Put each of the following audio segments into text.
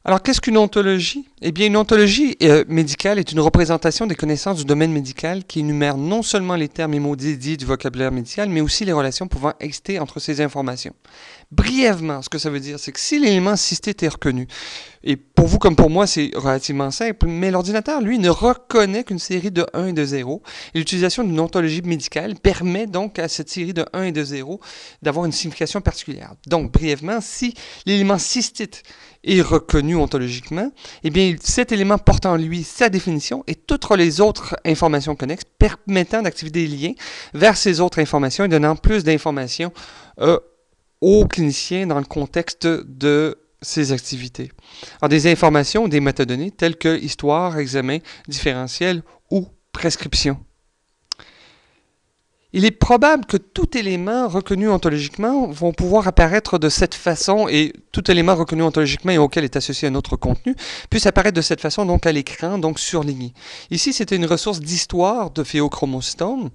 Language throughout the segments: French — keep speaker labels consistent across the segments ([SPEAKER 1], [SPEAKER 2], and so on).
[SPEAKER 1] Alors, qu'est-ce qu'une ontologie? Eh bien, une ontologie médicale est une représentation des connaissances du domaine médical qui énumère non seulement les termes et mots dédiés du vocabulaire médical, mais aussi les relations pouvant exister entre ces informations. Brièvement, ce que ça veut dire, c'est que si l'élément cystite est reconnu, et pour vous comme pour moi, c'est relativement simple, mais l'ordinateur, lui, ne reconnaît qu'une série de 1 et de 0. Et l'utilisation d'une ontologie médicale permet donc à cette série de 1 et de 0 d'avoir une signification particulière. Donc, brièvement, si l'élément cystite est reconnu ontologiquement, eh bien, cet élément porte en lui sa définition et toutes les autres informations connexes permettant d'activer des liens vers ces autres informations et donnant plus d'informations aux cliniciens dans le contexte de ces activités. Alors, des informations ou des métadonnées telles que histoire, examen, différentiel ou prescription. Il est probable que tout élément reconnu ontologiquement vont pouvoir apparaître de cette façon, et tout élément reconnu ontologiquement et auquel est associé un autre contenu puisse apparaître de cette façon donc à l'écran, donc surligné. Ici, c'était une ressource d'histoire de phéochromocytome.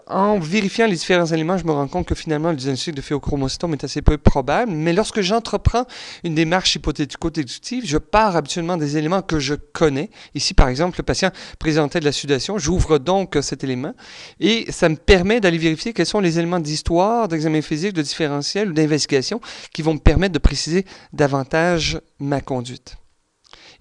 [SPEAKER 1] En vérifiant les différents éléments, je me rends compte que finalement le diagnostic de phéochromocytome est assez peu probable, mais lorsque j'entreprends une démarche hypothético-déductive, je pars habituellement des éléments que je connais. Ici, par exemple, le patient présentait de la sudation, j'ouvre donc cet élément, et ça me permet d'aller vérifier quels sont les éléments d'histoire, d'examen physique, de différentiel ou d'investigation qui vont me permettre de préciser davantage ma conduite.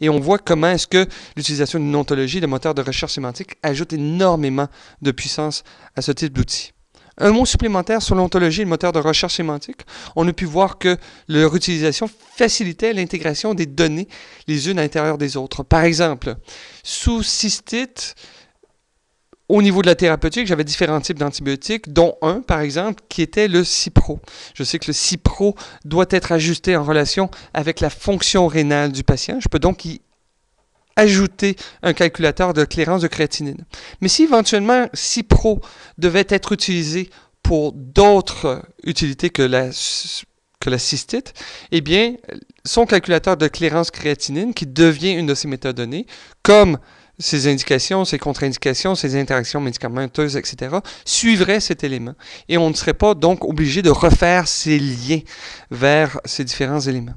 [SPEAKER 1] Et on voit comment est-ce que l'utilisation d'une ontologie, de moteur de recherche sémantique, ajoute énormément de puissance à ce type d'outil. Un mot supplémentaire sur l'ontologie et le moteur de recherche sémantique. On a pu voir que leur utilisation facilitait l'intégration des données les unes à l'intérieur des autres. Par exemple, sous cystite, au niveau de la thérapeutique, j'avais différents types d'antibiotiques, dont un, par exemple, qui était le Cipro. Je sais que le Cipro doit être ajusté en relation avec la fonction rénale du patient. Je peux donc y ajouter un calculateur de clairance de créatinine. Mais si éventuellement Cipro devait être utilisé pour d'autres utilités que la cystite, eh bien, son calculateur de clairance créatinine, qui devient une de ces métadonnées, comme ses indications, ses contre-indications, ses interactions médicamenteuses, etc., suivrait cet élément. Et on ne serait pas donc obligé de refaire ces liens vers ces différents éléments.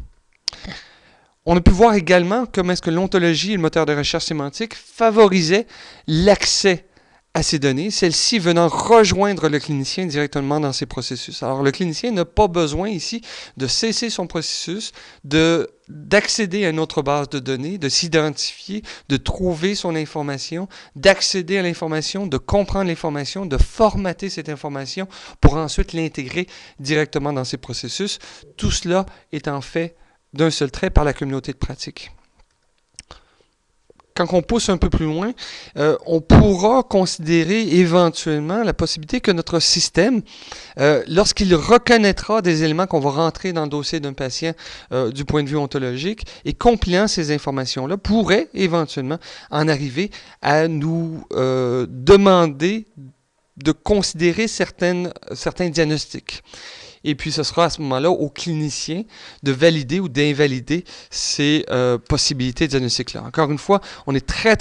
[SPEAKER 1] On a pu voir également comment est-ce que l'ontologie et le moteur de recherche sémantique favorisaient l'accès à ces données, celles-ci venant rejoindre le clinicien directement dans ses processus. Alors, le clinicien n'a pas besoin ici de cesser son processus, d'accéder à une autre base de données, de s'identifier, de trouver son information, d'accéder à l'information, de comprendre l'information, de formater cette information pour ensuite l'intégrer directement dans ses processus. Tout cela étant fait d'un seul trait par la communauté de pratique. Quand on pousse un peu plus loin, on pourra considérer éventuellement la possibilité que notre système, lorsqu'il reconnaîtra des éléments qu'on va rentrer dans le dossier d'un patient du point de vue ontologique, et compilant ces informations-là, pourrait éventuellement en arriver à nous demander de considérer certains diagnostics. Et puis, ce sera à ce moment-là au clinicien de valider ou d'invalider ces possibilités de diagnostic-là. Encore une fois, on est très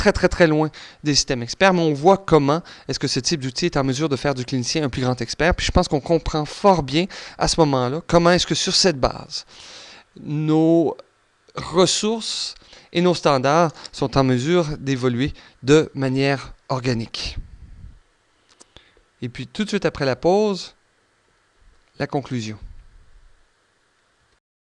[SPEAKER 1] loin des systèmes experts, mais on voit comment est-ce que ce type d'outil est en mesure de faire du clinicien un plus grand expert. Puis je pense qu'on comprend fort bien à ce moment-là comment est-ce que sur cette base, nos ressources et nos standards sont en mesure d'évoluer de manière organique. Et puis, tout de suite après la pause, la conclusion.